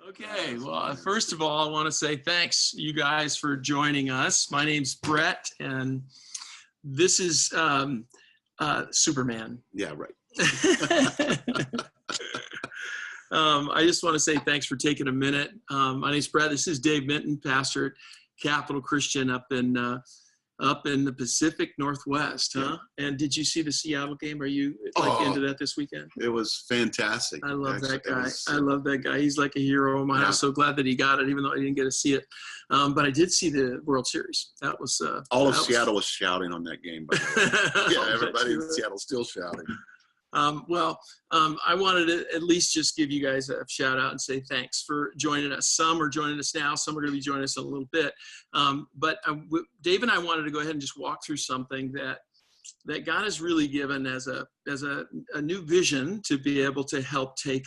Okay, well, first of all, I want to say thanks, you guys, for joining us. My name's Brett, and this is Superman. Yeah, right. I just want to say thanks for taking a minute. My name's Brett. This is Dave Minton, pastor at Capital Christian up in the Pacific Northwest, huh? Yeah. And did you see the Seattle game? Are you into that this weekend? It was fantastic. I love that guy. I love that guy. He's like a hero of mine. Yeah. I'm so glad that he got it, even though I didn't get to see it. But I did see the World Series. That was Seattle was shouting on that game. By the way. Yeah, everybody in Seattle still shouting. I wanted to at least just give you guys a shout out and say thanks for joining us. Some are joining us now. Some are going to be joining us in a little bit. But Dave and I wanted to go ahead and just walk through something that God has really given as a new vision to be able to help take,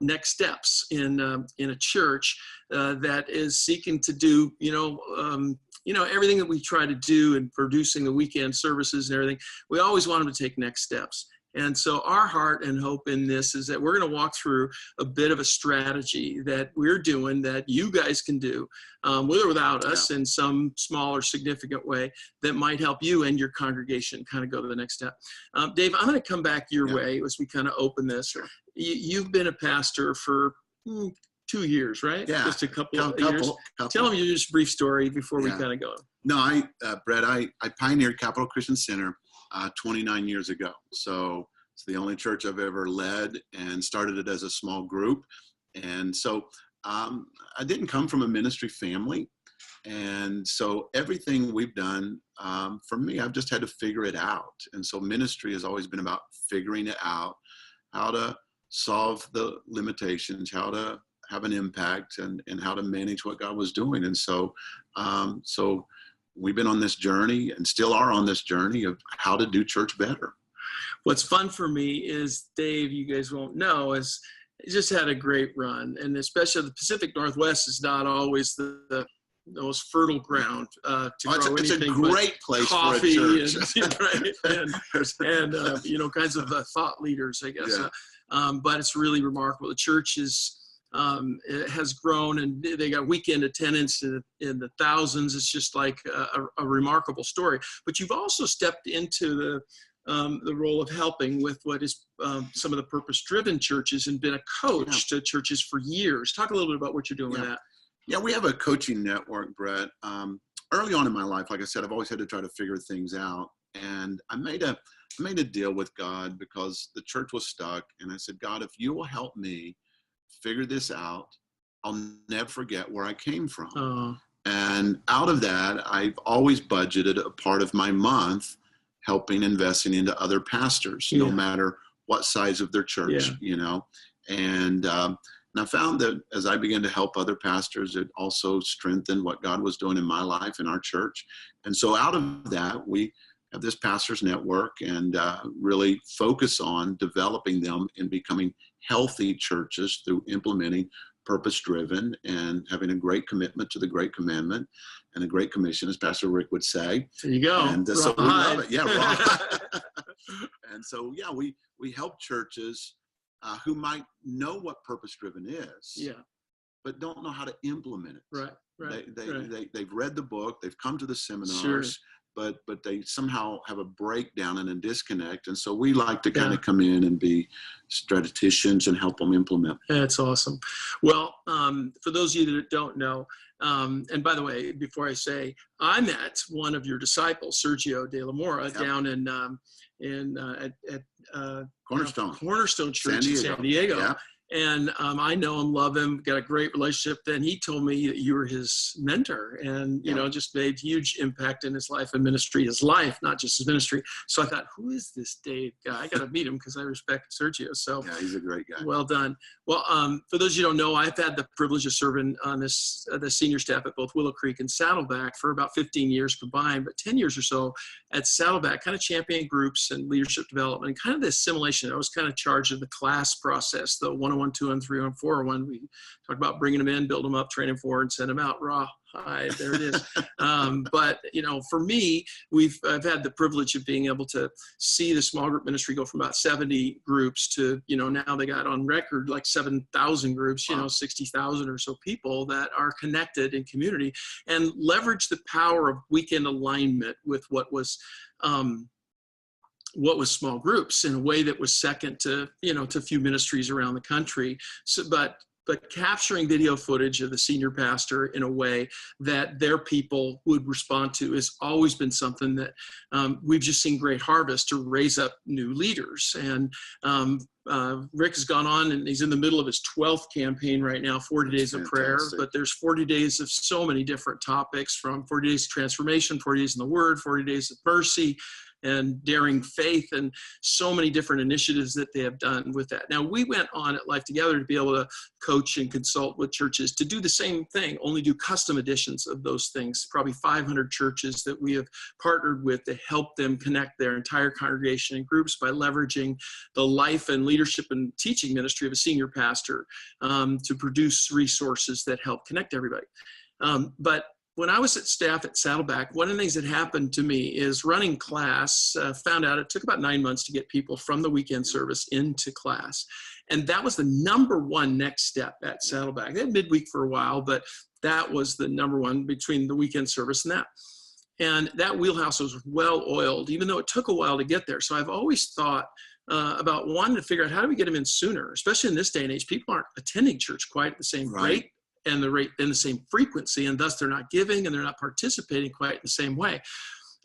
next steps in a church that is seeking to do, everything that we try to do in producing the weekend services and everything. We always want them to take next steps. And so our heart and hope in this is that we're going to walk through a bit of a strategy that we're doing that you guys can do, with or without us, in some small or significant way that might help you and your congregation kind of go to the next step. Dave, I'm going to come back your way as we kind of open this. Sure. You've been a pastor for 2 years, right? Yeah. Just a couple of years. Tell them your just brief story before we kind of go. No, Brett, I pioneered Capital Christian Center 29 years ago. So it's the only church I've ever led, and started it as a small group. And so I didn't come from a ministry family. And so everything we've done, for me, I've just had to figure it out. And so ministry has always been about figuring it out, how to solve the limitations, how to have an impact, and how to manage what God was doing. And so, we've been on this journey and still are on this journey of how to do church better. What's fun for me is, Dave, you guys won't know, is it just had a great run. And especially the Pacific Northwest is not always the most fertile ground to grow it's anything. It's a great place coffee for a church. and kinds of thought leaders, I guess. Yeah. But it's really remarkable. The church it has grown, and they got weekend attendance in the thousands. It's just like a remarkable story. But you've also stepped into the role of helping with what is some of the purpose-driven churches, and been a coach to churches for years. Talk a little bit about what you're doing with that. Yeah, we have a coaching network, Brett. Early on in my life, like I said, I've always had to try to figure things out. And I made a deal with God because the church was stuck. And I said, God, if you will help me figure this out, I'll never forget where I came from. And out of that, I've always budgeted a part of my month helping investing into other pastors, no matter what size of their church, And I found that as I began to help other pastors, it also strengthened what God was doing in my life in our church. And so out of that, we have this pastors network, and really focus on developing them and becoming healthy churches through implementing purpose-driven and having a great commitment to the Great Commandment and a Great Commission, as Pastor Rick would say. There you go. And so we love it. Yeah, right. And so, we help churches who might know what purpose-driven is, but don't know how to implement it. Right. They've read the book, they've come to the seminars, sure, but they somehow have a breakdown and a disconnect. And so we like to kind of come in and be strategicians and help them implement. That's awesome. Well, for those of you that don't know, and by the way, before I say, I met one of your disciples, Sergio de la Mora, down at Cornerstone Church in San Diego. Yeah. And I know him, love him, got a great relationship. Then he told me that you were his mentor, and just made huge impact in his life and ministry, his life, not just his ministry. So I thought, who is this Dave guy? I got to meet him because I respect Sergio. So he's a great guy. Well done. Well, for those of you who don't know, I've had the privilege of serving on the senior staff at both Willow Creek and Saddleback for about 15 years combined, but 10 years or so at Saddleback, kind of championing groups and leadership development, and kind of the assimilation. I was kind of charged of the class process, the 101 301, 201, 301, 401. We talk about bringing them in, build them up, train them forward, and send them out raw. Hi, there it is. But for me, I've had the privilege of being able to see the small group ministry go from about 70 groups to, now they got on record like 7,000 groups, Wow. 60,000 or so people that are connected in community, and leverage the power of weekend alignment with what was small groups in a way that was second to to few ministries around the country. So, but capturing video footage of the senior pastor in a way that their people would respond to has always been something that we've just seen great harvest to raise up new leaders. And Rick has gone on, and he's in the middle of his 12th campaign right now, 40 days of prayer, but there's 40 days of so many different topics, from 40 days of transformation, 40 days in the Word, 40 days of mercy, and daring faith, and so many different initiatives that they have done with that. Now, we went on at Lifetogether to be able to coach and consult with churches to do the same thing, only do custom editions of those things. Probably 500 churches that we have partnered with to help them connect their entire congregation in groups by leveraging the life and leadership and teaching ministry of a senior pastor to produce resources that help connect everybody. But when I was at staff at Saddleback, one of the things that happened to me is running class, found out it took about 9 months to get people from the weekend service into class. And that was the number one next step at Saddleback. They had midweek for a while, but that was the number one between the weekend service and that. And that wheelhouse was well oiled, even though it took a while to get there. So I've always thought about wanting to figure out, how do we get them in sooner? Especially in this day and age, people aren't attending church quite at the same rate and the same frequency, and thus they're not giving and they're not participating quite the same way.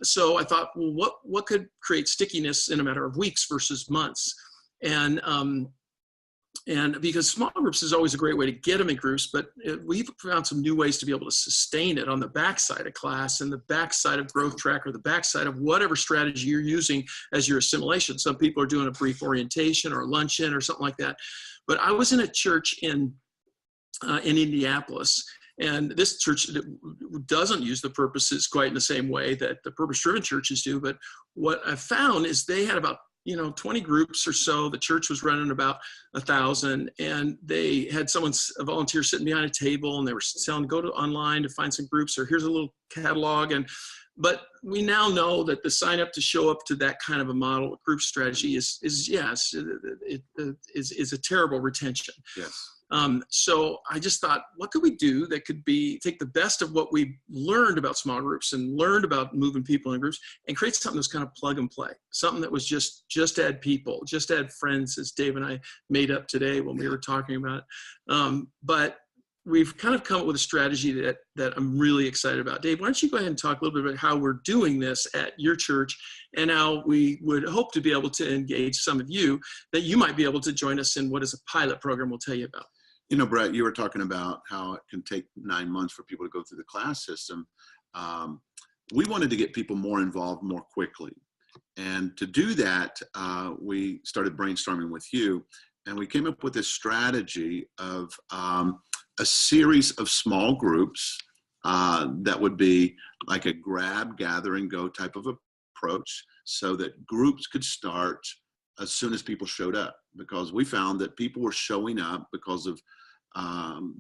So I thought, well, what could create stickiness in a matter of weeks versus months? And because small groups is always a great way to get them in groups, but we've found some new ways to be able to sustain it on the backside of class and the backside of growth track, or the backside of whatever strategy you're using as your assimilation. Some people are doing a brief orientation or a luncheon or something like that. But I was in a church in Indianapolis, and this church doesn't use the purposes quite in the same way that the purpose-driven churches do. But what I found is they had about 20 groups or so. The church was running about 1,000, and they had a volunteer sitting behind a table, and they were telling, go to online to find some groups, or here's a little catalog. But we now know that the sign up to show up to that kind of a model group strategy is a terrible retention. Yes. So I just thought, what could we do that could take the best of what we learned about small groups and learned about moving people in groups, and create something that's kind of plug and play, something that was just add people, just add friends, as Dave and I made up today when we were talking about it. But we've kind of come up with a strategy that I'm really excited about. Dave, why don't you go ahead and talk a little bit about how we're doing this at your church, and how we would hope to be able to engage some of you that you might be able to join us in what is a pilot program we'll tell you about. Brett, you were talking about how it can take 9 months for people to go through the class system. We wanted to get people more involved more quickly. And to do that, we started brainstorming with you, and we came up with this strategy of a series of small groups that would be like a grab, gather, and go type of approach, so that groups could start as soon as people showed up, because we found that people were showing up because of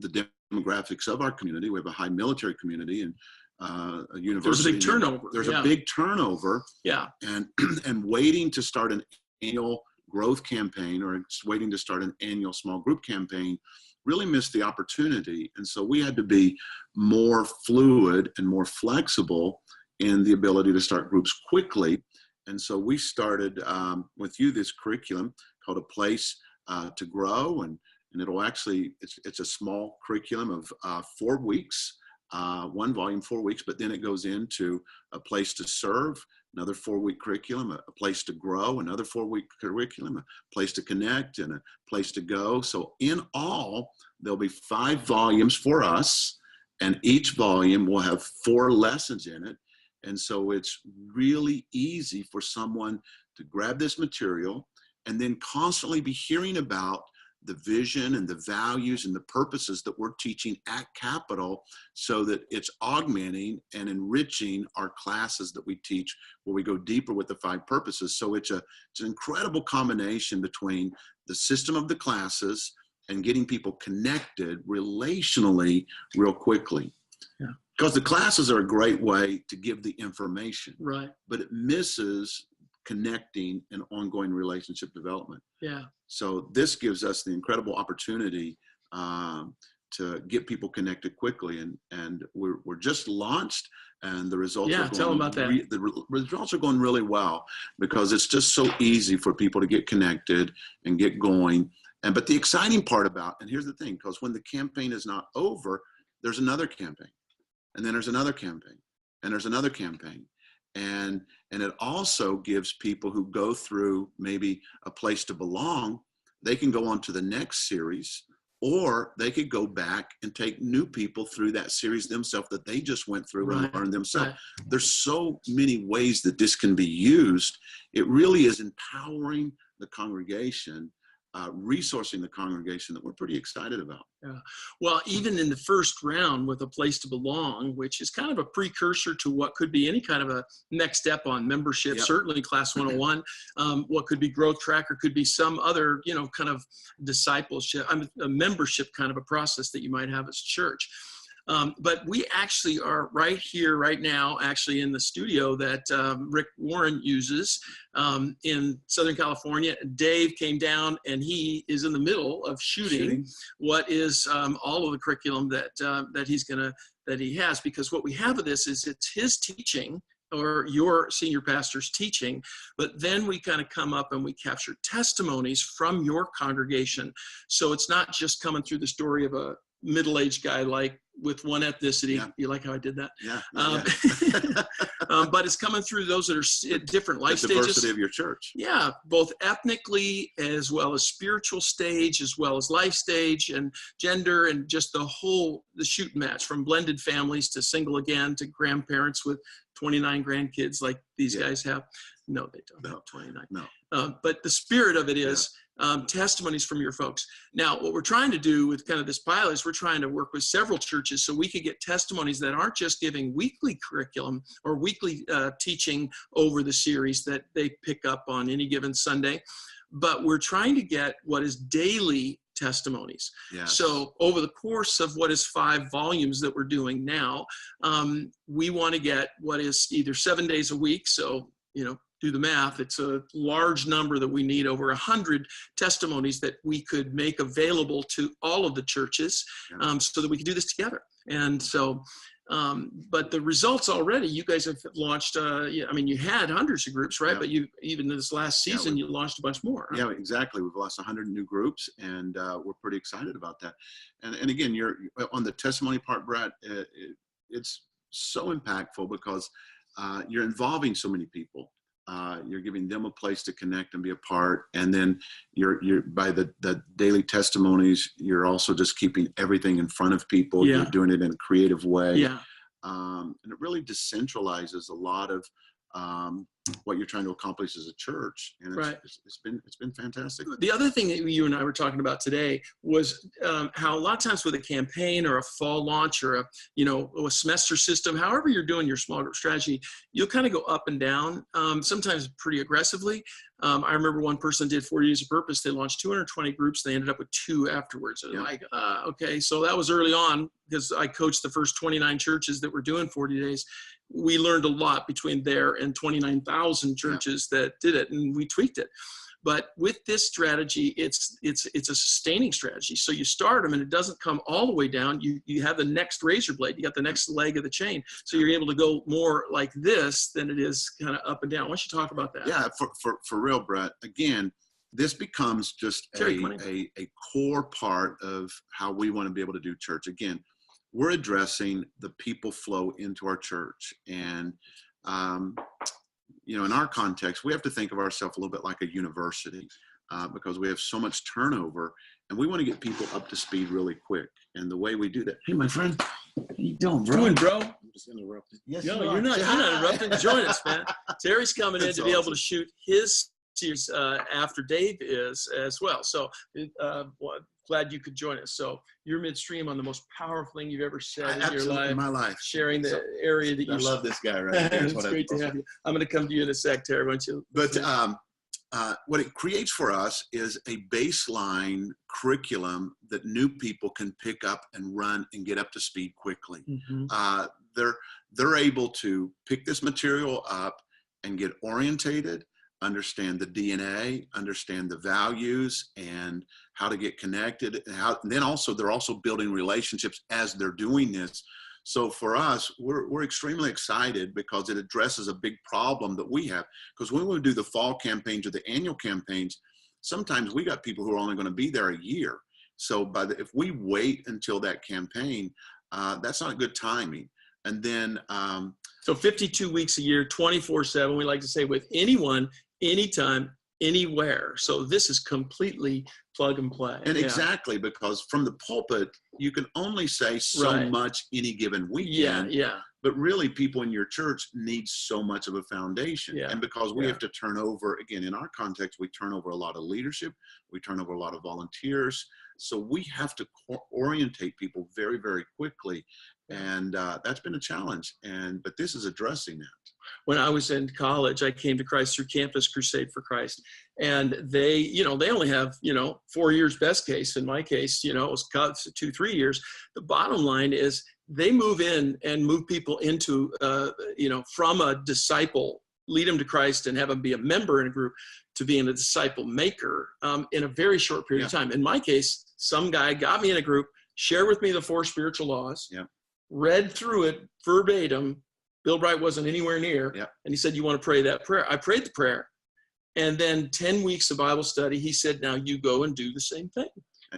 the demographics of our community. We have a high military community and a university. There's a big turnover. There's a big turnover. Yeah. And waiting to start an annual growth campaign, or waiting to start an annual small group campaign, really missed the opportunity. And so we had to be more fluid and more flexible in the ability to start groups quickly. And so we started with you this curriculum called A Place to Grow, and it'll actually, it's a small curriculum of 4 weeks, one volume, 4 weeks, but then it goes into A Place to Serve, another 4-week curriculum, a place to grow, another 4-week curriculum, a place to connect, and a place to go. So in all, there'll be 5 volumes for us, and each volume will have 4 lessons in it. And so it's really easy for someone to grab this material and then constantly be hearing about the vision and the values and the purposes that we're teaching at Capitol, so that it's augmenting and enriching our classes that we teach, where we go deeper with the 5 purposes. So it's an incredible combination between the system of the classes and getting people connected relationally real quickly. Yeah. Because the classes are a great way to give the information, Right. but it misses connecting and ongoing relationship development. Yeah. So this gives us the incredible opportunity to get people connected quickly, and we're just launched, and the results are going. Tell them about that. The results are going really well, because it's just so easy for people to get connected and get going. But the exciting part about, and here's the thing, because when the campaign is not over, there's another campaign, and then there's another campaign, and there's another campaign. And it also gives people who go through maybe a place to belong, they can go on to the next series, or they could go back and take new people through that series themselves that they just went through and learned themselves. Right. There's so many ways that this can be used. It really is empowering the congregation, resourcing the congregation, that we're pretty excited about. Yeah. Well, even in the first round with A Place to Belong, which is kind of a precursor to what could be any kind of a next step on membership, certainly Class 101, what could be Growth Tracker, could be some other, kind of discipleship, a membership kind of a process that you might have as a church. But we actually are right here, right now, actually in the studio that Rick Warren uses in Southern California. Dave came down, and he is in the middle of shooting. What is all of the curriculum that he has, because what we have of this is it's his teaching, or your senior pastor's teaching, but then we kind of come up and we capture testimonies from your congregation. So it's not just coming through the story of a middle-aged guy like with one ethnicity. Yeah. You like how I did that? Yeah. But it's coming through those that are at different life stages. The diversity of your church. Yeah, both ethnically, as well as spiritual stage, as well as life stage and gender, and just the shooting match, from blended families to single again, to grandparents with 29 grandkids like these guys have. No, they don't have 29. No. But the spirit of it is testimonies from your folks. Now, what we're trying to do with kind of this pilot is we're trying to work with several churches so we could get testimonies that aren't just giving weekly curriculum or weekly teaching over the series that they pick up on any given Sunday, but we're trying to get what is daily testimonies. Yes. So over the course of what is 5 volumes that we're doing now, we want to get what is either 7 days a week. So, do the math. It's a large number that we need, over 100 testimonies that we could make available to all of the churches, so that we can do this together. And so, but the results already, you guys have launched, you had hundreds of groups, right? Yeah. But you, even this last season, you launched a bunch more. Huh? Yeah, exactly. We've launched 100 new groups, and we're pretty excited about that. And again, you're on the testimony part, Brett, it's so impactful because you're involving so many people. You're giving them a place to connect and be a part, and then you're by the daily testimonies, you're also just keeping everything in front of people. You're doing it in a creative way, and it really decentralizes a lot of what you're trying to accomplish as a church, and it's been fantastic. The other thing that you and I were talking about today was how a lot of times with a campaign or a fall launch or a semester system, however you're doing your small group strategy, you'll kind of go up and down, sometimes pretty aggressively. I remember one person did 40 Days of Purpose. They launched 220 groups. They ended up with 2 afterwards. Okay, so that was early on, because I coached the first 29 churches that were doing 40 days. We learned a lot between there and 29,000 churches that did it, and we tweaked it. But with this strategy, it's a sustaining strategy. So you start them, and it doesn't come all the way down. You have the next razor blade. You got the next leg of the chain. So you're able to go more like this than it is kind of up and down. Why don't you talk about that? Yeah, for real, Brett. Again, this becomes just a core part of how we want to be able to do church. Again, we're addressing the people flow into our church. And, in our context, we have to think of ourselves a little bit like a university because we have so much turnover, and we want to get people up to speed really quick. And the way we do that. Hey, my friend. How you doing, bro? I'm just interrupted. Yes, you're not interrupting. Join us, man. Terry's coming in to be able to shoot his series after Dave is as well. So glad you could join us. So you're midstream on the most powerful thing you've ever said in my life, sharing the area that you love this guy right here. It's great to have you. I'm going to come to you in a sec, Terry, won't you? But what it creates for us is a baseline curriculum that new people can pick up and run and get up to speed quickly. They're able to pick this material up and get orientated, understand the DNA, understand the values, and how to get connected. And then also, they're also building relationships as they're doing this. So for us, we're extremely excited because it addresses a big problem that we have. Because when we do the fall campaigns or the annual campaigns, sometimes we got people who are only going to be there a year. So if we wait until that campaign, that's not good timing. And then so 52 weeks a year, 24/7. We like to say with anyone, anytime, anywhere. So this is completely plug and play. And exactly, because from the pulpit, you can only say so much any given weekend. But really, people in your church need so much of a foundation. And because we have to turn over, again, in our context, we turn over a lot of leadership. We turn over a lot of volunteers. So we have to orientate people very, very quickly. And that's been a challenge. But this is addressing that. When I was in college, I came to Christ through Campus Crusade for Christ. And they only have, 4 years best case. In my case, it was 2-3 years. The bottom line is they move in and move people into, from a disciple, lead them to Christ and have them be a member in a group to being a disciple maker in a very short period of time. In my case, some guy got me in a group, shared with me the 4 spiritual laws, read through it verbatim. Bill Bright wasn't anywhere near. And he said, you want to pray that prayer? I prayed the prayer. And then 10 weeks of Bible study, he said, now you go and do the same thing.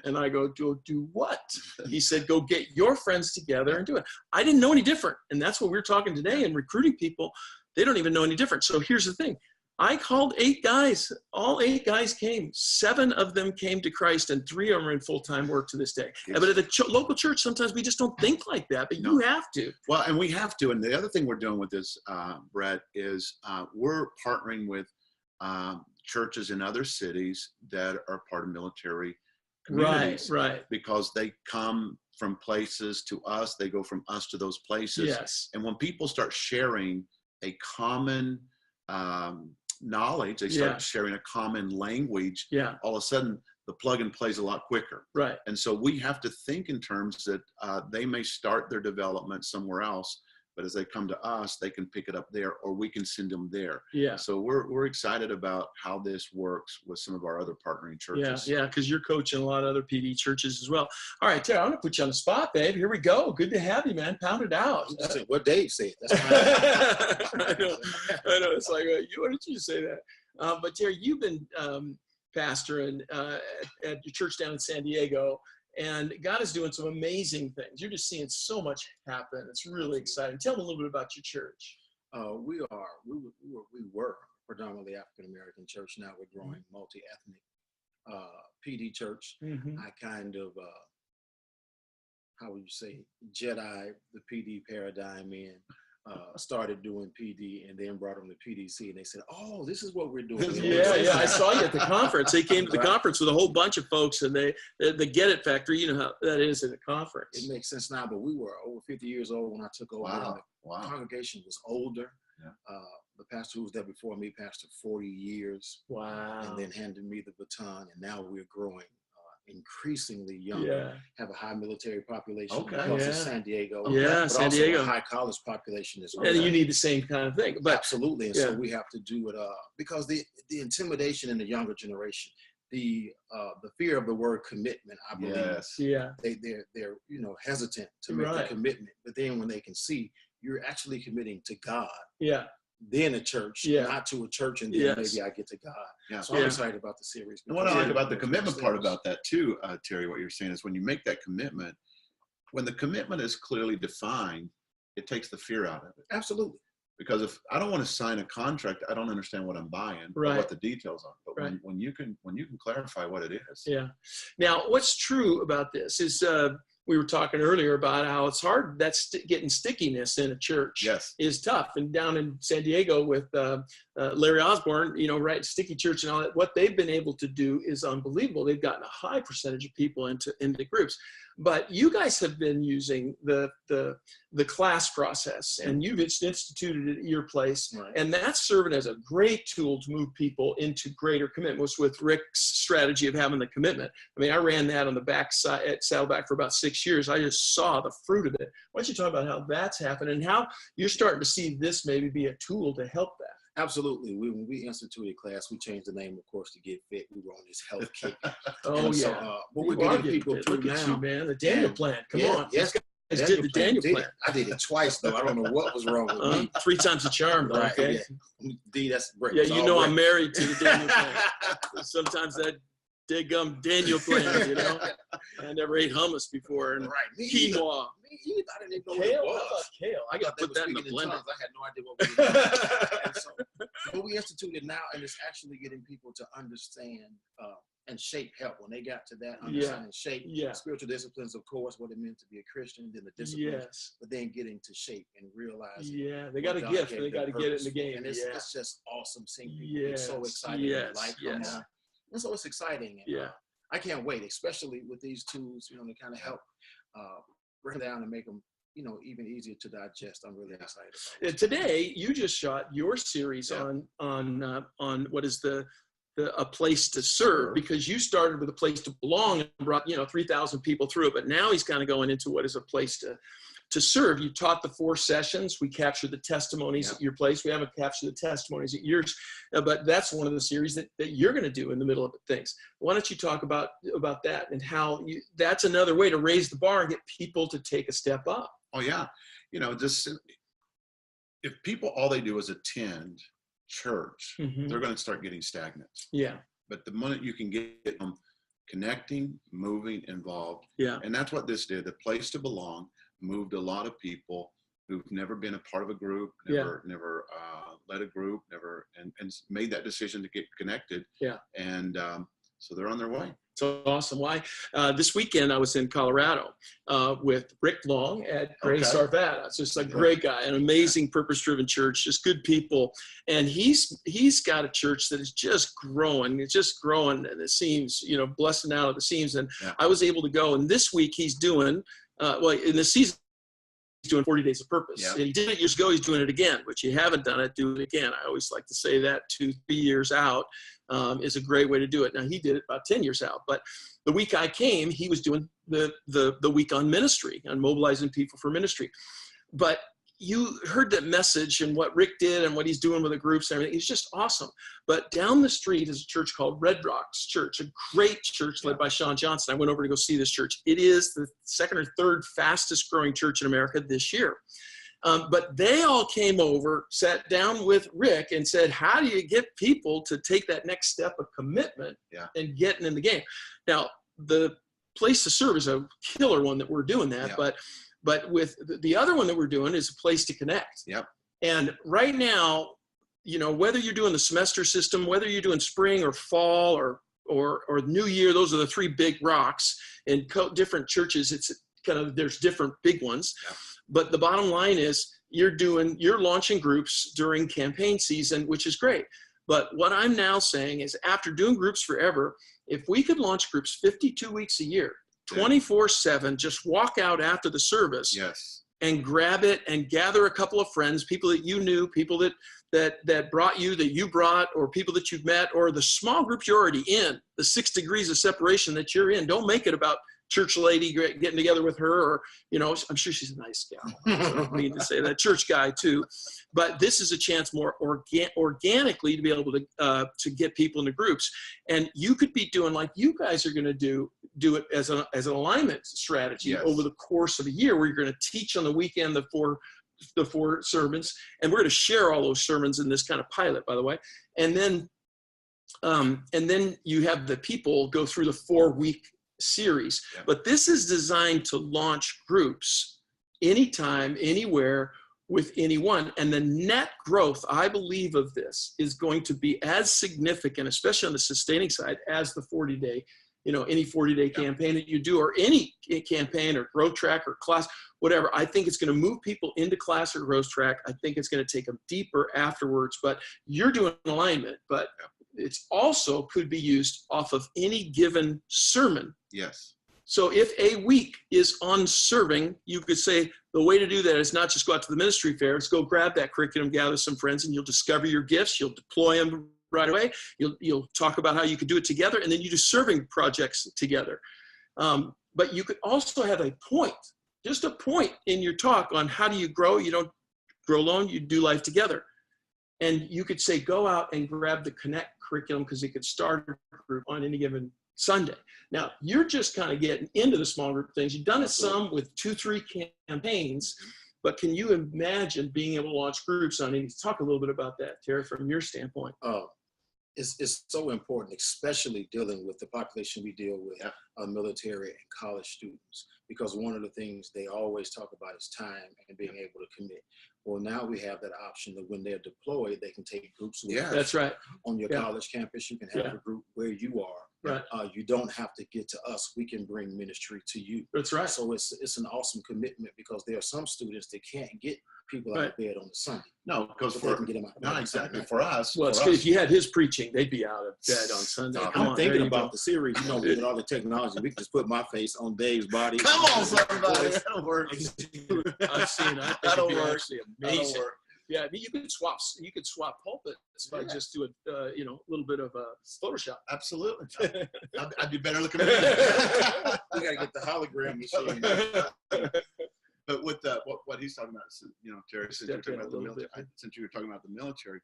And I go, do what? He said, go get your friends together and do it. I didn't know any different. And that's what we're talking today and recruiting people. They don't even know any different. So here's the thing. I called 8 guys. All 8 guys came. 7 of them came to Christ, and 3 of them are in full-time work to this day. But at a local church, sometimes we just don't think like that, but you have to. Well, and we have to. And the other thing we're doing with this, Brett, is we're partnering with churches in other cities that are part of military communities. Right. Because they come from places to us. They go from us to those places. Yes. And when people start sharing a common knowledge, they start sharing a common language, all of a sudden the plug and play is a lot quicker. And so we have to think in terms that they may start their development somewhere else, but as they come to us, they can pick it up there, or we can send them there. So we're excited about how this works with some of our other partnering churches. Because you're coaching a lot of other PD churches as well. All right, Tara, I'm gonna put you on the spot, babe. Here we go. Good to have you, man. Pound it out. What Dave said. That's I know. It's like, why did you say that? But Terry, you've been pastoring at your church down in San Diego, and God is doing some amazing things. You're just seeing so much happen. It's really exciting. Tell me a little bit about your church. We were predominantly African-American church. Now we're growing multi-ethnic PD church. I kind of, how would you say, Jedi the PD paradigm in. Started doing PD and then brought them to PDC, and they said, oh, this is what we're doing. I saw you at the conference. They came to the conference with a whole bunch of folks, and the Get It Factory, you know how that is at a conference. It makes sense now, but we were over 50 years old when I took over. The congregation was older. The pastor who was there before me pastored 40 years. And then handed me the baton, and now we're growing increasingly young, have a high military population because of San Diego, but San also Diego. a high college population as well. And you need the same kind of thing. But absolutely, and so we have to do it because the intimidation in the younger generation, the fear of the word commitment, I believe, they're hesitant to make the commitment, but then when they can see you're actually committing to God, then a church, not to a church, and then maybe I get to God. So I'm excited about the series. And what I like about the commitment part about that too, Terry, what you're saying is when you make that commitment, when the commitment is clearly defined, it takes the fear out of it. Absolutely. Because if I don't want to sign a contract, I don't understand what I'm buying, or what the details are. But when you can clarify what it is. Now, what's true about this is we were talking earlier about how it's hard. That's getting stickiness in a church is tough. And down in San Diego with Larry Osborne, Sticky Church and all that, what they've been able to do is unbelievable. They've gotten a high percentage of people into groups. But you guys have been using the class process, and you've instituted it at your place, Right. and that's serving as a great tool to move people into greater commitments with Rick's strategy of having the commitment. I mean, I ran that on the back side at Saddleback for about 6 years. I just saw the fruit of it. Why don't you talk about how that's happened and how you're starting to see this maybe be a tool to help that? Absolutely. When we instituted class, we changed the name, of course, to Get Fit. We were on this health kick. Oh, and so, yeah. but we're getting people fit. through Look now. at you, man. The Daniel plan. Come on. Yes. Guys did the Daniel plan. I did it twice, though. I don't know what was wrong with me. 3 times the charm, though, Right, okay? yeah. D, that's break. Yeah, you know I'm married to the Daniel plan. Sometimes that dead-gum Daniel plan, you know? I never ate hummus before, and right. quinoa. Me either. I didn't even know Kale? what How it about was. kale? I got to put that in the blender. I had no idea what we were doing. And so, but we instituted now, and it's actually getting people to understand and shape help. When they got to that, understand and shape spiritual disciplines, of course, what it meant to be a Christian, then the disciplines, but then getting to shape and realize. Yeah, they got a gift. They got to get it in the game. And it's just awesome seeing people get so excited when life comes on. And so it's exciting. And, I can't wait, especially with these tools, to kind of help break them down and make them, even easier to digest. I'm really excited about it. Today, you just shot your series on what is a place to serve, because you started with a place to belong and brought 3,000 people through it, but now he's kind of going into what is a place to serve. You taught the 4 sessions. We captured the testimonies at your place. We haven't captured the testimonies at yours, but that's one of the series that you're going to do in the middle of things. Why don't you talk about that and how that's another way to raise the bar and get people to take a step up? Oh yeah, just if people all they do is attend church, they're going to start getting stagnant. Yeah. But the moment you can get them connecting, moving, involved, and that's what this did. The place to belong moved a lot of people who've never been a part of a group, never led a group, and made that decision to get connected. Yeah. And so they're on their way. So awesome. Why? This weekend I was in Colorado with Rick Long at Grace Arvada. It's just a great guy, an amazing purpose-driven church, just good people. And he's got a church that is just growing. It's just growing at the seams, busting out of the seams. And I was able to go. And this week he's doing, in the season, he's doing 40 Days of Purpose. And he did it years ago. He's doing it again, which you haven't done it, do it again. I always like to say that 2-3 years out is a great way to do it. Now, he did it about 10 years out. But the week I came, he was doing the week on ministry, on mobilizing people for ministry. But you heard that message and what Rick did and what he's doing with the groups and everything. It's just awesome. But down the street is a church called Red Rocks Church, a great church led by Sean Johnson. I went over to go see this church. It is the 2nd or 3rd fastest growing church in America this year. But they all came over, sat down with Rick and said, how do you get people to take that next step of commitment and getting in the game? Now, the place to serve is a killer one that we're doing that, but with the other one that we're doing is a place to connect. Yep. And right now, whether you're doing the semester system, whether you're doing spring or fall or new year, those are the 3 big rocks in different churches. It's kind of, there's different big ones. Yep. But the bottom line is you're launching groups during campaign season, which is great. But what I'm now saying is after doing groups forever, if we could launch groups 52 weeks a year, 24/7, just walk out after the service and grab it and gather a couple of friends, people that you knew, people that brought you, that you brought, or people that you've met, or the small groups you're already in, the 6 degrees of separation that you're in. Don't make it about church lady getting together with her, or, I'm sure she's a nice gal. So I don't mean to say that. Church guy too. But this is a chance more organically to be able to get people into groups. And you could be doing like you guys are going to do it as an alignment strategy over the course of a year, where you're going to teach on the weekend the four sermons, and we're going to share all those sermons in this kind of pilot, by the way. And then you have the people go through the 4-week series. But this is designed to launch groups anytime, anywhere, with anyone. And the net growth, I believe, of this is going to be as significant, especially on the sustaining side, as the 40-day, any 40-day campaign that you do, or any campaign or growth track or class, whatever. I think it's going to move people into class or growth track. I think it's going to take them deeper afterwards. But you're doing alignment, but it's also could be used off of any given sermon. Yes. So if a week is on serving, you could say the way to do that is not just go out to the ministry fair, it's go grab that curriculum, gather some friends, and you'll discover your gifts. You'll deploy them right away. You'll talk about how you could do it together, and then you do serving projects together. But you could also have a point, just a point in your talk on how do you grow. You don't grow alone, you do life together. And you could say, go out and grab the Connect curriculum because it could start a group on any given Sunday. Now, you're just kind of getting into the small group things. You've done it some with 2-3 campaigns, but can you imagine being able to launch groups on any? Talk a little bit about that, Terry, from your standpoint. It's so important, especially dealing with the population we deal with, military and college students, because one of the things they always talk about is time and being able to commit. Well, now we have that option that when they're deployed, they can take groups with us. That's right. On your college campus, you can have a group where you are. Right. You don't have to get to us. We can bring ministry to you. That's right. So it's an awesome commitment, because there are some students that can't get people out of bed on the Sunday. No, because they can get them out of bed. Not exactly for us. Well, it's good. If you had his preaching, they'd be out of bed on Sunday. I'm thinking about the series, with all the technology. We can just put my face on Dave's body. Come on, somebody. That'll work. I've seen it. That'll work. Actually amazing. Yeah, I mean, you could swap pulpits by just doing a little bit of Photoshop. Absolutely. I'd be better looking at that. We got to get the hologram machine. But with what he's talking about, Terry, since you're talking about the military, since you were talking about the military,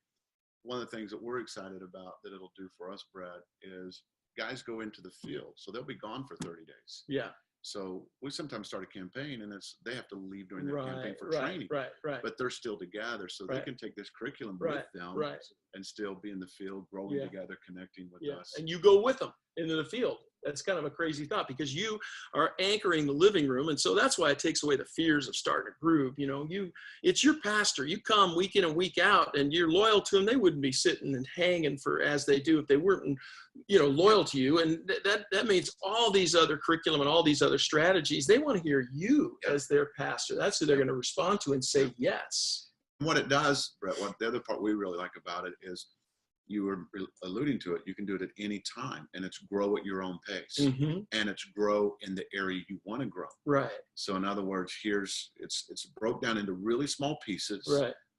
one of the things that we're excited about that it'll do for us, Brad, is guys go into the field, so they'll be gone for 30 days. Yeah. So we sometimes start a campaign, and they have to leave during their campaign for training. Right. But they're still together, so they can take this curriculum with them and still be in the field, growing together, connecting with us. And you go with them into the field. That's kind of a crazy thought, because you are anchoring the living room. And so that's why it takes away the fears of starting a group. It's your pastor. You come week in and week out, and you're loyal to them. They wouldn't be sitting and hanging for as they do if they weren't, loyal to you. And that means all these other curriculum and all these other strategies, they want to hear you as their pastor. That's who they're going to respond to and say yes. What it does, Brett, the other part we really like about it is, you were alluding to it, you can do it at any time, and it's grow at your own pace, and it's grow in the area you want to grow. Right. So in other words, it's broke down into really small pieces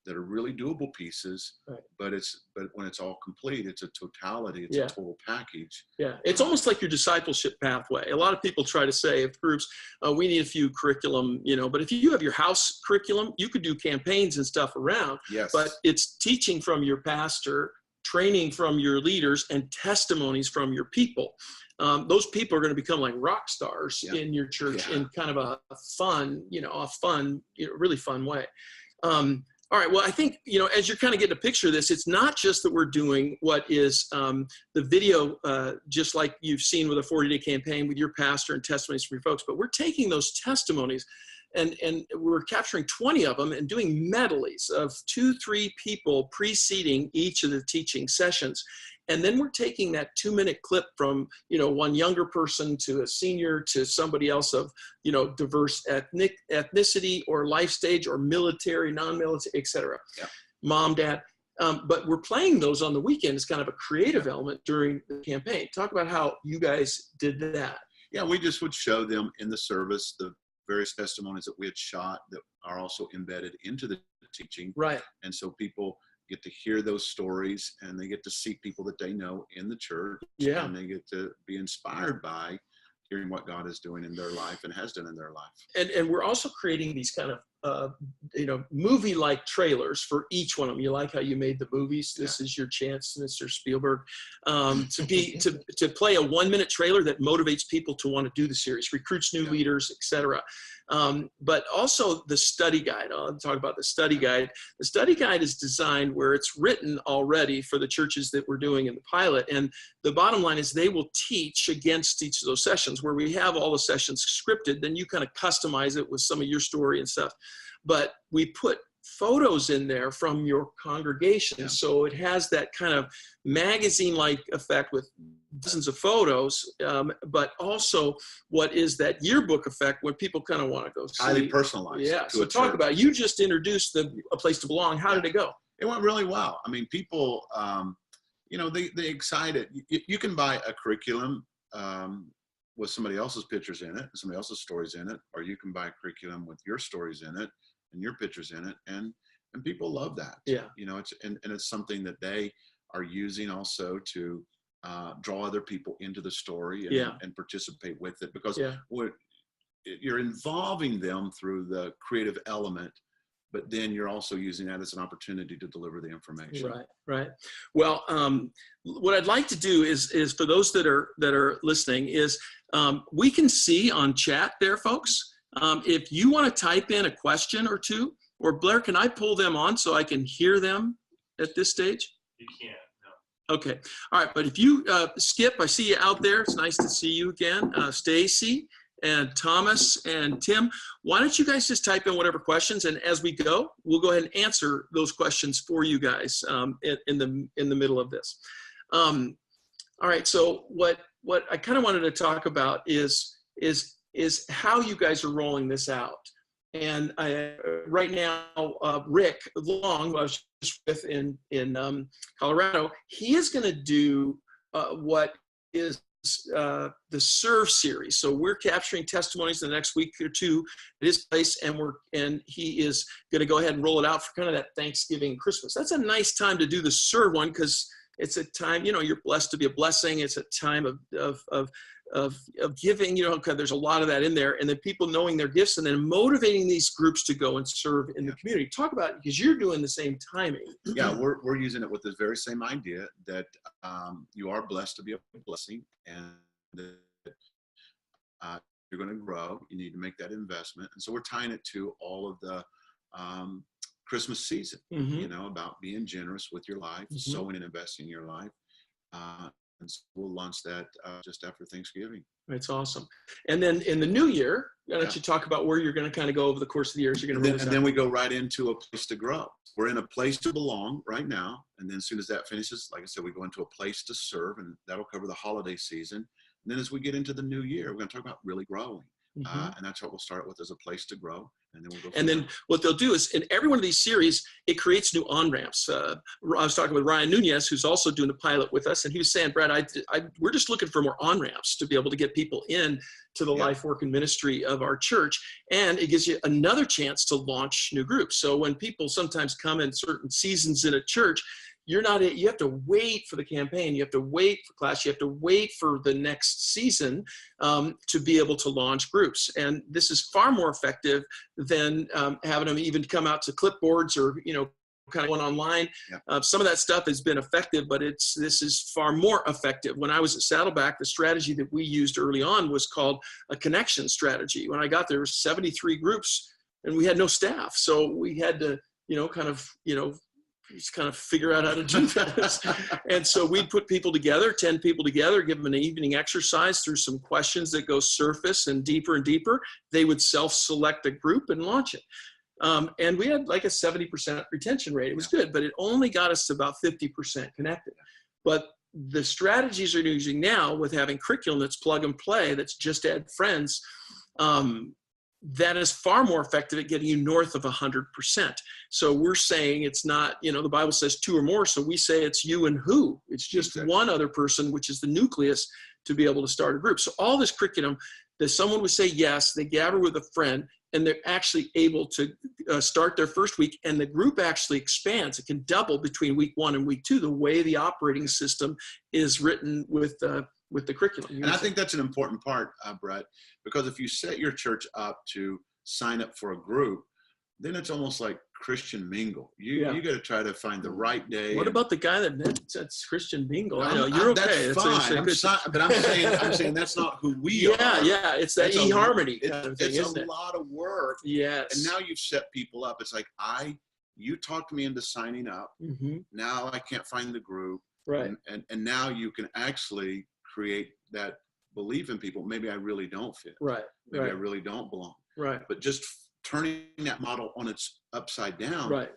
that are really doable pieces, but when it's all complete, it's a totality, it's a total package. Yeah, it's almost like your discipleship pathway. A lot of people try to say of groups, we need a few curriculum, but if you have your house curriculum, you could do campaigns and stuff around. Yes. But it's teaching from your pastor, training from your leaders, and testimonies from your people. Those people are going to become like rock stars in your church in kind of a fun, really fun way. All right. Well, I think, as you're kind of getting a picture of this, it's not just that we're doing what is the video, just like you've seen with a 40-day campaign with your pastor and testimonies from your folks, but we're taking those testimonies and we're capturing 20 of them and doing medleys of 2-3 people preceding each of the teaching sessions. And then we're taking that 2-minute clip from, one younger person to a senior to somebody else of, diverse ethnicity or life stage or military, non-military, et cetera. Yeah. Mom, dad. But we're playing those on the weekend as kind of a creative element during the campaign. Talk about how you guys did that. Yeah, we just would show them in the service the various testimonies that we had shot that are also embedded into the teaching. Right. And so people get to hear those stories, and they get to see people that they know in the church. Yeah. And they get to be inspired by hearing what God is doing in their life and has done in their life. And we're also creating these kind of, movie-like trailers for each one of them. You like how you made the movies? This is your chance, Mr. Spielberg, to play a 1-minute trailer that motivates people to want to do the series, recruits new leaders, etc. But also the study guide. I'll talk about the study guide. The study guide is designed where it's written already for the churches that we're doing in the pilot. And the bottom line is they will teach against each of those sessions where we have all the sessions scripted. Then you kind of customize it with some of your story and stuff. But we put photos in there from your congregation. Yeah. So it has that kind of magazine-like effect with dozens of photos, but also what is that yearbook effect when people kind of want to go see. Highly personalized. Yeah, so talk about it. You just introduced A Place to Belong. How did it go? It went really well. I mean, people, they excited. You can buy a curriculum with somebody else's pictures in it and somebody else's stories in it, or you can buy a curriculum with your stories in it and your pictures in it. And people love that. Yeah. You know, it's something that they are using also to draw other people into the story and participate with it, because you're involving them through the creative element, but then you're also using that as an opportunity to deliver the information. Right. Well, what I'd like to do is for those that are listening is we can see on chat there, folks. If you want to type in a question or two, or Blair, can I pull them on so I can hear them at this stage? You can't. Okay. All right. But if you, Skip, I see you out there. It's nice to see you again. Stacy and Thomas and Tim, why don't you guys just type in whatever questions, and as we go, we'll go ahead and answer those questions for you guys in the middle of this. All right. So what I kind of wanted to talk about is how you guys are rolling this out. And right now, Rick Long, who I was just with in Colorado, he is going to do what is the Serve series. So we're capturing testimonies in the next week or two at his place, and he is going to go ahead and roll it out for kind of that Thanksgiving and Christmas. That's a nice time to do the Serve one, because it's a time, you know, you're blessed to be a blessing. It's a time of giving, you know, because there's a lot of that in there, and then people knowing their gifts and then motivating these groups to go and serve in the community. Talk about it, because you're doing the same timing. Yeah, we're using it with the very same idea that you are blessed to be a blessing, and that you're going to grow. You need to make that investment, and so we're tying it to all of the Christmas season. You know, about being generous with your life, sowing and investing in your life. And so we'll launch that just after Thanksgiving. That's awesome. And then in the new year, why don't you talk about where you're going to kind of go over the course of the year? You're going to and then we go right into a place to grow. We're in a place to belong right now. And then as soon as that finishes, like I said, we go into a place to serve, and that'll cover the holiday season. And then as we get into the new year, we're going to talk about really growing. And that's what we'll start with, as a place to grow. And then we'll go. And then what they'll do is, in every one of these series, it creates new on-ramps. I was talking with Ryan Nunez, who's also doing the pilot with us, and he was saying, Brad, we're just looking for more on-ramps to be able to get people in to the life, work, and ministry of our church. And it gives you another chance to launch new groups. So when people sometimes come in certain seasons in a church, you have to wait for the campaign. You have to wait for class. You have to wait for the next season to be able to launch groups. And this is far more effective than having them even come out to clipboards or, you know, kind of going online. Some of that stuff has been effective, but this is far more effective. When I was at Saddleback, the strategy that we used early on was called a connection strategy. When I got there, 73 groups, and we had no staff. So we had to, just kind of figure out how to do this. And so we'd put people together, 10 people together, give them an evening exercise through some questions that go surface and deeper. They would self-select a group and launch it. And we had like a 70% retention rate. It was good, but it only got us to about 50% connected. But the strategies we're using now with having curriculum that's plug and play, that's just add friends, that is far more effective at getting you north of 100%. So we're saying it's not, the Bible says 2 or more. So we say it's you and who. It's just one other person, which is the nucleus, to be able to start a group. So all this curriculum, that someone would say yes, they gather with a friend, and they're actually able to start their first week, and the group actually expands. It can double between week 1 and week 2, the way the operating system is written with the curriculum. And I think that's an important part, Brett, because if you set your church up to sign up for a group, then it's almost like Christian mingle. You got to try to find the right day. What about the guy that's Christian mingle? I know you're okay. That's fine. But I'm saying that's not who we are. Yeah, it's that eHarmony. It's a lot of work. Yes. And now you've set people up. It's like you talked me into signing up. Now I can't find the group. Right. And now you can actually create that belief in people. Maybe I really don't fit. Right. Maybe I really don't belong. Right. But just turning that model on its upside down. Right.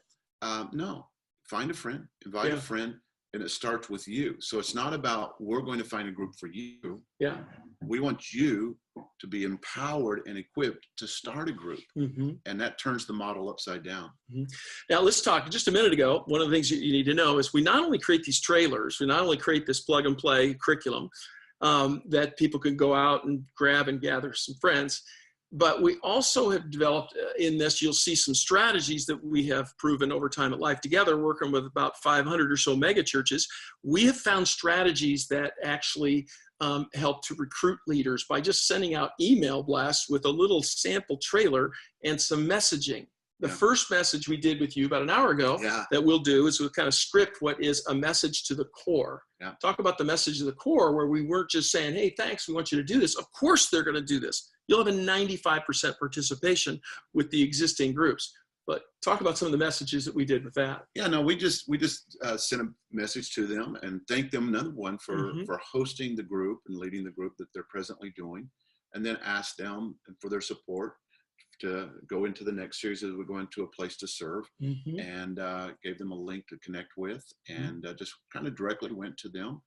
No, find a friend, invite a friend, and it starts with you. So it's not about we're going to find a group for you. Yeah. We want you to be empowered and equipped to start a group. And that turns the model upside down. Now let's talk. Just a minute ago, one of the things you need to know is we not only create these trailers, we not only create this plug and play curriculum, that people can go out and grab and gather some friends. But we also have developed in this, you'll see some strategies that we have proven over time at Lifetogether, working with about 500 or so mega churches. We have found strategies that actually help to recruit leaders by just sending out email blasts with a little sample trailer and some messaging. The first message we did with you about an hour ago that we'll do is we'll kind of script what is a message to the core. Talk about the message to the core, where we weren't just saying, hey, thanks, we want you to do this. Of course they're going to do this. You'll have a 95% participation with the existing groups. But talk about some of the messages that we did with that. Yeah, no, we just sent a message to them and thanked them, number one, for hosting the group and leading the group that they're presently doing, and then asked them for their support to go into the next series as we go into a place to serve, and gave them a link to connect with, and just kind of directly went to them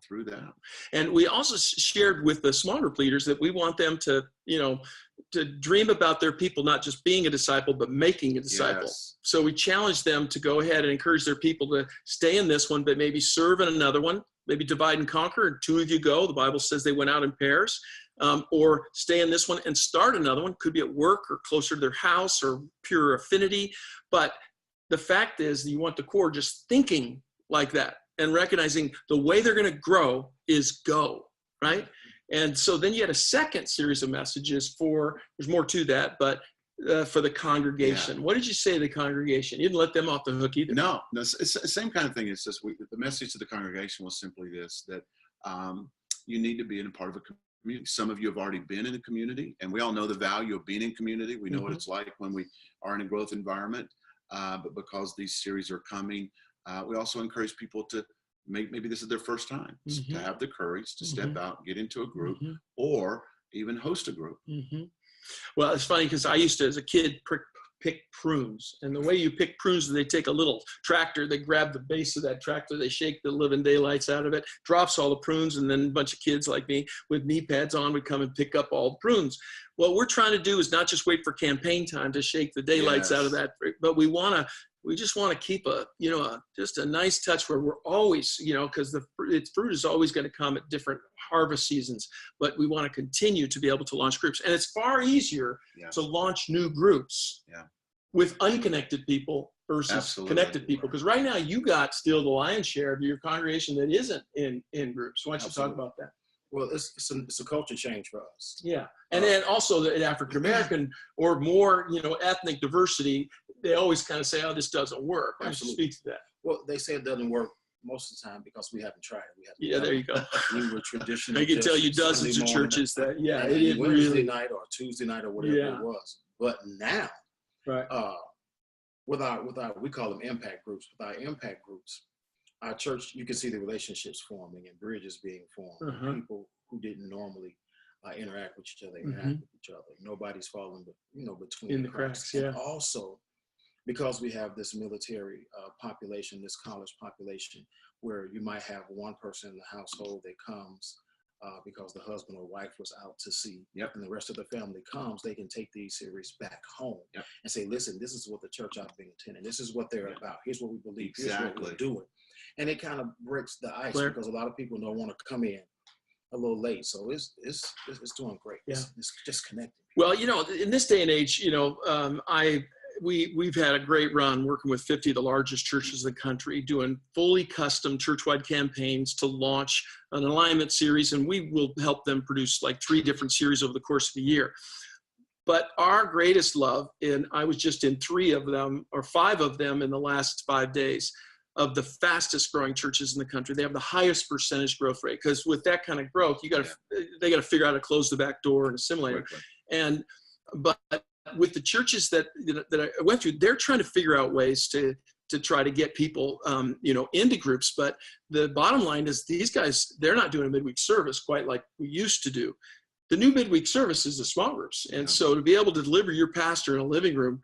through that. And we also shared with the small group leaders that we want them to, to dream about their people, not just being a disciple, but making a disciple. Yes. So we challenged them to go ahead and encourage their people to stay in this one, but maybe serve in another one, maybe divide and conquer, and 2 of you go. The Bible says they went out in pairs. Or stay in this one and start another one. Could be at work or closer to their house or pure affinity. But the fact is, you want the core just thinking like that and recognizing the way they're going to grow is go, right? And so then you had a second series of messages there's more to that, but for the congregation. Yeah. What did you say to the congregation? You didn't let them off the hook either. No, it's the same kind of thing. It's just the message to the congregation was simply this, that you need to be in a part of a community. Some of you have already been in a community, and we all know the value of being in community. We know what it's like when we are in a growth environment, but because these series are coming, we also encourage people to maybe this is their first time, to have the courage to step out, get into a group, or even host a group. Well, it's funny because I used to, as a kid, pick prunes. And the way you pick prunes is they take a little tractor, they grab the base of that tractor, they shake the living daylights out of it, drops all the prunes, and then a bunch of kids like me with knee pads on would come and pick up all the prunes. What we're trying to do is not just wait for campaign time to shake the daylights out of that, but we just want to keep just a nice touch where we're always, because its fruit is always going to come at different harvest seasons, but we want to continue to be able to launch groups. And it's far easier to launch new groups with unconnected people versus connected people. Because right now you got still the lion's share of your congregation that isn't in groups. Why don't you talk about that? Well, it's a culture change for us. Yeah. And then also the African-American or more, ethnic diversity, they always kind of say, oh, this doesn't work. Why don't you speak to that? Well, they say it doesn't work most of the time because we haven't tried it. There you go. We were traditional. I can tell you dozens of churches that, it Wednesday night or Tuesday night or whatever it was. But now, with our, we call them impact groups. With our impact groups, our church, you can see the relationships forming and bridges being formed. People who didn't normally interact with each other, interact with each other. Nobody's falling, between the cracks. And also, because we have this military population, this college population, where you might have one person in the household that comes because the husband or wife was out to sea, and the rest of the family comes, they can take these series back home and say, listen, this is what the church I've been attending. This is what they're about. Here's what we believe. Here's what we're doing. And it kind of breaks the ice because a lot of people don't want to come in a little late. So it's doing great. It's just connecting. Well, in this day and age, we've had a great run working with 50 of the largest churches in the country, doing fully custom church-wide campaigns to launch an alignment series, and we will help them produce like 3 different series over the course of a year. But our greatest love, and I was just in 3 of them or 5 of them in the last 5 days, of the fastest growing churches in the country. They have the highest percentage growth rate, because with that kind of growth, they got to figure out how to close the back door and assimilate it. But with the churches that I went through, they're trying to figure out ways to try to get people, into groups. But the bottom line is these guys, they're not doing a midweek service quite like we used to do. The new midweek service is the small groups. And so to be able to deliver your pastor in a living room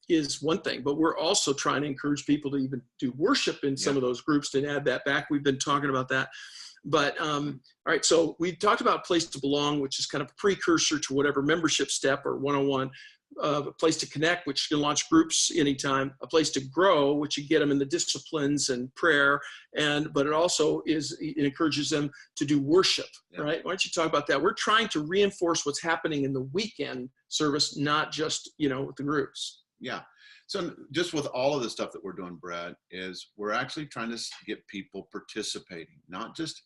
is one thing, but we're also trying to encourage people to even do worship in some of those groups to add that back. We've been talking about that. But all right, so we talked about place to belong, which is kind of a precursor to whatever membership step or 101. a place to connect, which can launch groups anytime, a place to grow, which you get them in the disciplines and prayer, but it also it encourages them to do worship, right? Why don't you talk about that? We're trying to reinforce what's happening in the weekend service, not just, with the groups. Yeah. So just with all of the stuff that we're doing, Brett, is we're actually trying to get people participating, not just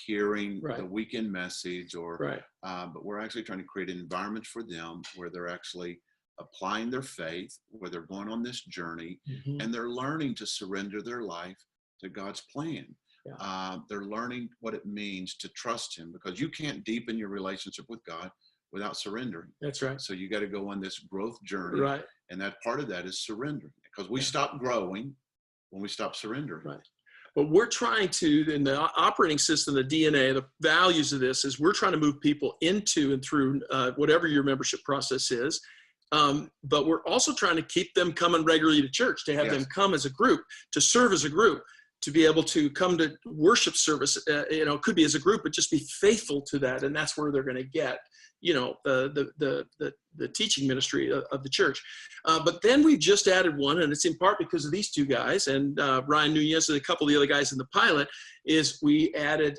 hearing the weekend message but we're actually trying to create an environment for them where they're actually applying their faith, where they're going on this journey, and they're learning to surrender their life to God's plan. They're learning what it means to trust him, because you can't deepen your relationship with God without surrendering. That's right. So you got to go on this growth journey. Right. And that part of that is surrendering, because we stop growing when we stop surrendering. Right. But we're trying to, in the operating system, the DNA, the values of this is we're trying to move people into and through whatever your membership process is. But we're also trying to keep them coming regularly to church, to have them come as a group, to serve as a group, to be able to come to worship service. It could be as a group, but just be faithful to that. And that's where they're going to get, the teaching ministry of the church. But then we've just added one, and it's in part because of these two guys and Ryan Nunez and a couple of the other guys in the pilot, is we added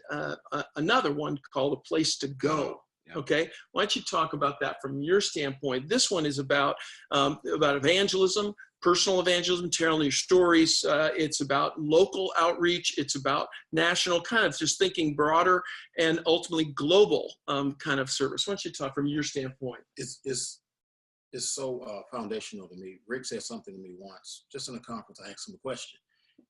another one called A Place to Go. Yeah. Okay, why don't you talk about that from your standpoint? This one is about evangelism, personal evangelism, telling your stories. It's about local outreach. It's about national, kind of just thinking broader and ultimately global kind of service. Why don't you talk from your standpoint? It's so foundational to me. Rick said something to me once, just in a conference. I asked him a question.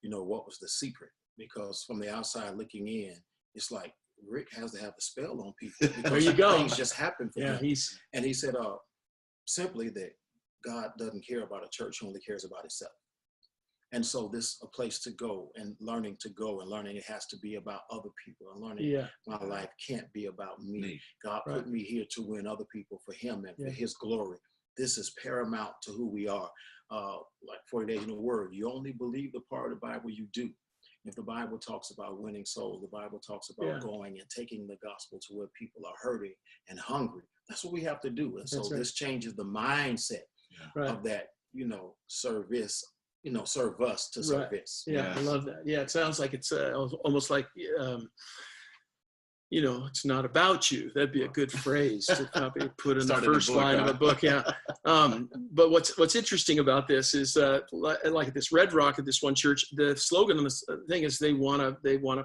What was the secret? Because from the outside looking in, it's like Rick has to have the spell on people. There you go. Things just happen for him. And he said simply that God doesn't care about a church, he only cares about himself. And so this a place to go, and learning to go, and learning it has to be about other people, and learning my life can't be about me. God put me here to win other people for him and for his glory. This is paramount to who we are. Like 40 Days in the Word, you only believe the part of the Bible you do. If the Bible talks about winning souls, the Bible talks about going and taking the gospel to where people are hurting and hungry. That's what we have to do. And so this changes the mindset of that, service, serve us to service. Yeah, I love that. Yeah, it sounds like it's almost like, it's not about you. That'd be a good phrase to probably put in the first line of a book. Yeah. But what's interesting about this is like at this Red Rock at this one church, the slogan on this thing is the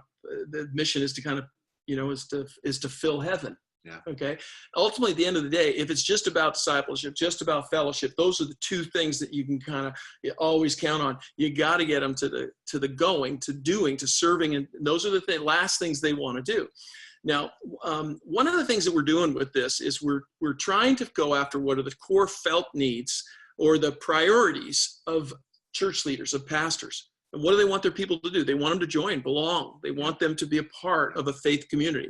mission is to kind of, is to fill heaven. Yeah. Okay. Ultimately, at the end of the day, if it's just about discipleship, just about fellowship, those are the two things that you can kind of always count on. You got to get them to the going, to doing, to serving, and those are the last things they want to do. Now, one of the things that we're doing with this is we're trying to go after what are the core felt needs or the priorities of church leaders, of pastors. And what do they want their people to do? They want them to join, belong. They want them to be a part of a faith community.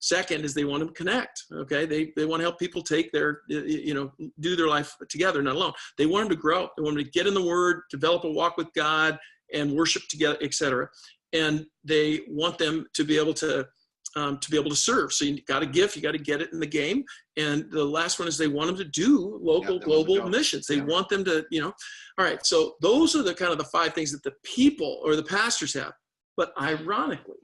Second is they want them to connect. Okay, they want to help people take their, do their life together, not alone. They want them to grow. They want them to get in the Word, develop a walk with God, and worship together, etc. And they want them to be able to serve. So you got a gift, you got to get it in the game. And the last one is they want them to do local, global missions. They want them to, all right. So those are the kind of the 5 things that the people or the pastors have. But ironically,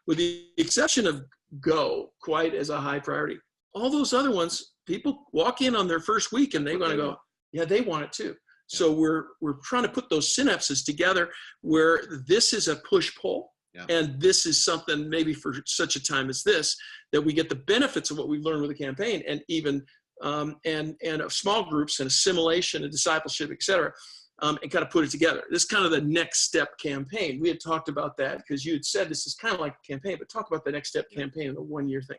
with the exception of go quite as a high priority, all those other ones, people walk in on their first week and they want to go, yeah, they want it too. So we're trying to put those synapses together where this is a push-pull. Yeah. And this is something maybe for such a time as this, that we get the benefits of what we've learned with the campaign, and even and of small groups and assimilation and discipleship, et cetera, and kind of put it together. This is kind of the next step campaign. We had talked about that because you had said this is kind of like a campaign, but talk about the next step campaign, the 1-year thing.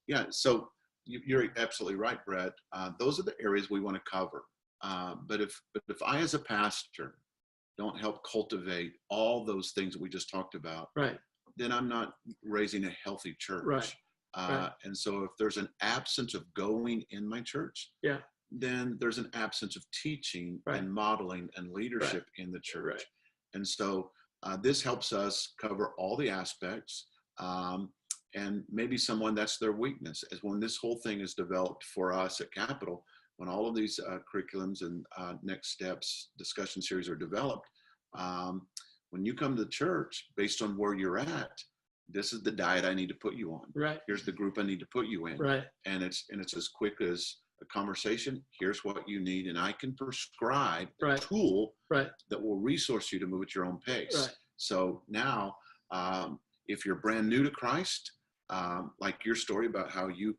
Yeah, so you're absolutely right, Brett. Those are the areas we want to cover. But if I as a pastor don't help cultivate all those things that we just talked about, then I'm not raising a healthy church. And so if there's an absence of going in my church, then there's an absence of teaching and modeling and leadership in the church. And so this helps us cover all the aspects, and maybe someone that's their weakness. As when this whole thing is developed for us at Capital, when all of these curriculums and next steps discussion series are developed, when you come to church, based on where you're at, this is the diet I need to put you on. Right. Here's the group I need to put you in. Right. And it's as quick as a conversation. Here's what you need, and I can prescribe a tool that will resource you to move at your own pace. Right. So now, if you're brand new to Christ, like your story about how you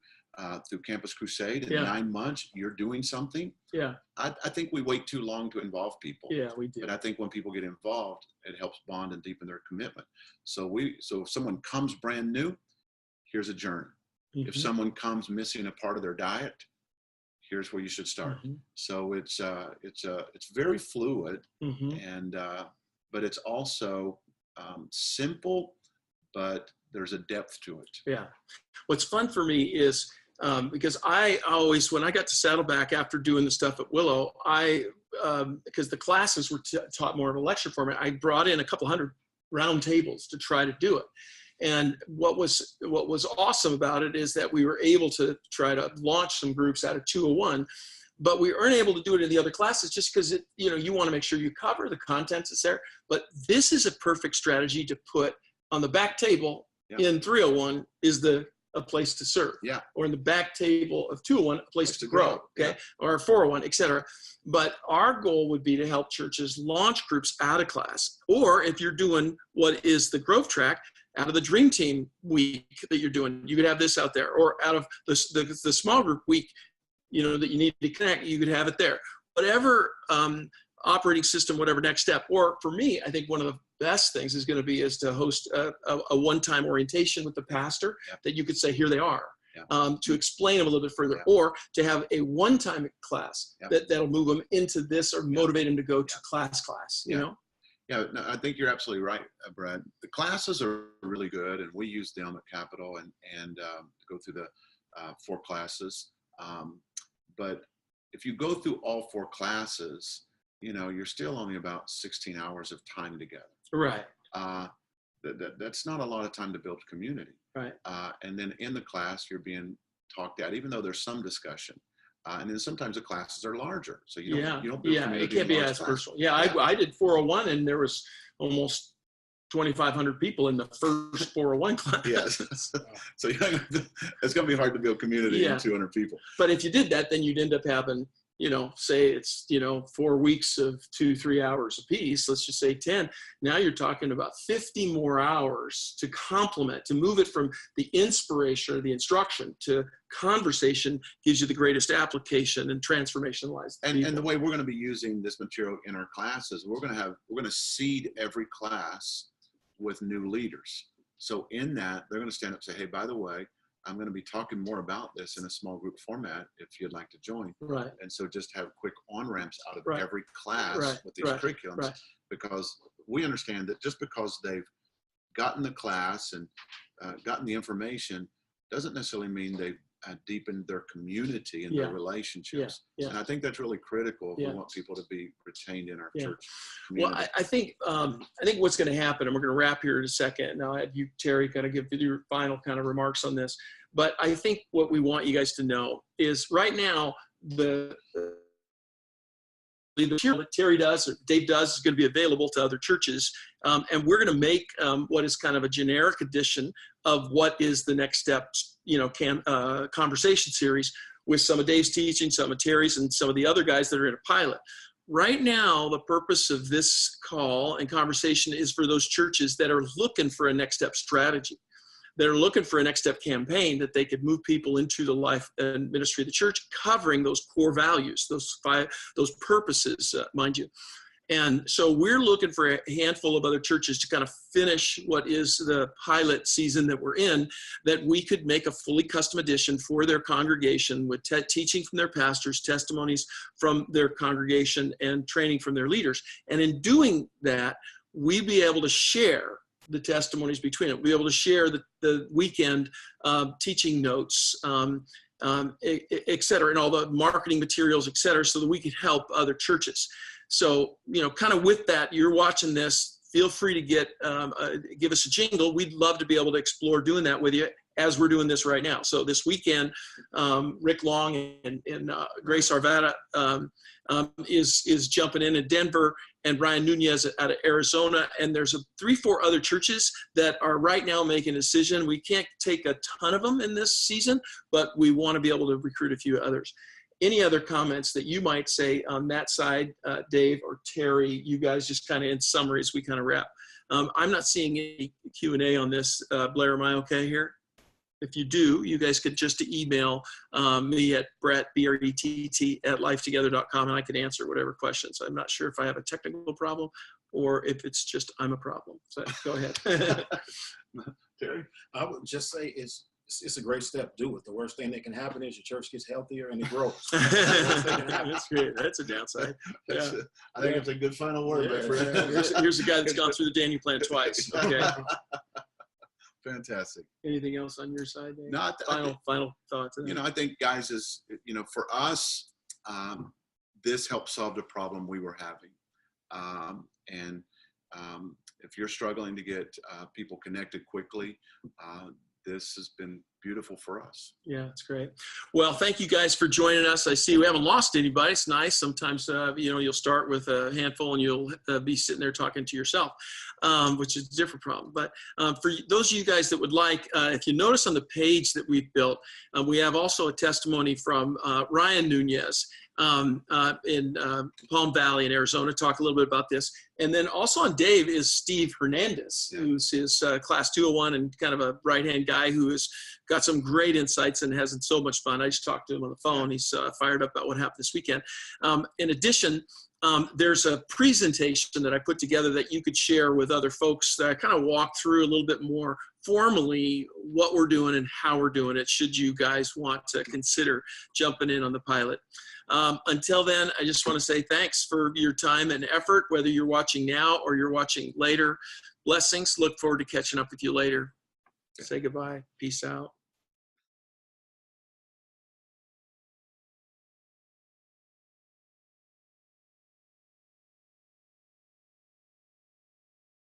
through Campus Crusade in 9 months, you're doing something. Yeah. I think we wait too long to involve people. Yeah, we do. But I think when people get involved, it helps bond and deepen their commitment. So if someone comes brand new, here's a journey. Mm-hmm. If someone comes missing a part of their diet, here's where you should start. Mm-hmm. So it's very fluid, mm-hmm. and but it's also simple, but there's a depth to it. Yeah. What's fun for me is because I always, when I got to Saddleback after doing the stuff at Willow, because the classes were taught more of a lecture format, I brought in a couple hundred round tables to try to do it. And what was awesome about it is that we were able to try to launch some groups out of 201, but we weren't able to do it in the other classes just because you want to make sure you cover the content that's there. But this is a perfect strategy to put on the back table in 301 is a place to serve. Yeah. Or in the back table of 201, a place to grow. Okay. Yeah. Or 401, et cetera. But our goal would be to help churches launch groups out of class. Or if you're doing what is the growth track, out of the Dream Team week that you're doing, you could have this out there. Or out of the small group week, that you need to connect, you could have it there. Whatever operating system, whatever next step. Or for me, I think one of the best things is going to be to host a one-time orientation with the pastor that you could say, here they are, to explain them a little bit further, or to have a one-time class that'll move them into this or motivate them to go to class, you know? Yeah, no, I think you're absolutely right, Brad. The classes are really good, and we use them at Capitol and go through the 4 classes. But if you go through all 4 classes, you're still only about 16 hours of time together. Right. That's not a lot of time to build community. Right. And then in the class, you're being talked at, even though there's some discussion. And then sometimes the classes are larger, so you don't build community. It can't be as personal. I did 401, and there was almost 2,500 people in the first 401 class. Yes. So it's going to be hard to build community in 200 people. But if you did that, then you'd end up having, say it's, 4 weeks of 2-3 hours a piece. Let's just say 10. Now you're talking about 50 more hours to complement, to move it from the inspiration or the instruction to conversation gives you the greatest application and transformation lies. And the way we're going to be using this material in our classes, we're going to seed every class with new leaders. So in that, they're going to stand up and say, hey, by the way, I'm going to be talking more about this in a small group format if you'd like to join. Right. And so just have quick on-ramps out of every class with these curriculums, because we understand that just because they've gotten the class and gotten the information doesn't necessarily mean they've deepened their community and their relationships. And I think that's really critical if we want people to be retained in our church community. Well, I think what's going to happen, and we're going to wrap here in a second, and I'll have you, Terry, kind of give your final kind of remarks on this. But I think what we want you guys to know is right now, the material that Terry does or Dave does is going to be available to other churches. And we're going to make what is kind of a generic edition of what is the next step, conversation series with some of Dave's teaching, some of Terry's, and some of the other guys that are in a pilot. Right now, the purpose of this call and conversation is for those churches that are looking for a next step strategy. They're looking for a next step campaign that they could move people into the life and ministry of the church, covering those core values, those purposes, mind you. And so we're looking for a handful of other churches to kind of finish what is the pilot season that we're in, that we could make a fully custom edition for their congregation with teaching from their pastors, testimonies from their congregation, and training from their leaders. And in doing that, we'd be able to share the testimonies between it. We'll be able to share the weekend teaching notes, et cetera, and all the marketing materials, et cetera, so that we could help other churches. So, kind of with that, you're watching this, feel free to give us a jingle. We'd love to be able to explore doing that with you. as we're doing this right now. So this weekend, Rick Long and Grace Arvada is jumping in Denver, and Brian Nunez out of Arizona. And there's 3-4 other churches that are right now making a decision. We can't take a ton of them in this season, but we want to be able to recruit a few others. Any other comments that you might say on that side, Dave or Terry? You guys just kind of in summary as we kind of wrap. I'm not seeing any Q&A on this. Blair, am I okay here? If you do, you guys could just email me at Brett, B-R-E-T-T, at lifetogether.com, and I can answer whatever questions. I'm not sure if I have a technical problem or if it's just I'm a problem. So go ahead. Terry? I would just say it's a great step. Do it. The worst thing that can happen is your church gets healthier and it grows. That's great. That's a downside. Yeah. I think it's a good final word. Yeah. Here's a guy that's gone through the Daniel plan twice. Okay. Fantastic. Anything else on your side, Dave? No, final thoughts. I think, guys, is, for us, this helped solve the problem we were having. If you're struggling to get people connected quickly, this has been beautiful for us. Yeah, it's great. Well, thank you guys for joining us. I see we haven't lost anybody. It's nice. Sometimes, you'll start with a handful and you'll be sitting there talking to yourself, which is a different problem. But for those of you guys that would like, if you notice on the page that we've built, we have also a testimony from Ryan Nunez in Palm Valley in Arizona. Talk a little bit about this. And then also on Dave is Steve Hernandez, who's his class 201 and kind of a right-hand guy who has got some great insights and has so much fun. I just talked to him on the phone. He's fired up about what happened this weekend. In addition, there's a presentation that I put together that you could share with other folks that I kind of walk through a little bit more formally what we're doing and how we're doing it, should you guys want to consider jumping in on the pilot. Until then, I just want to say thanks for your time and effort, whether you're watching now or you're watching later. Blessings. Look forward to catching up with you later. Say goodbye. Peace out.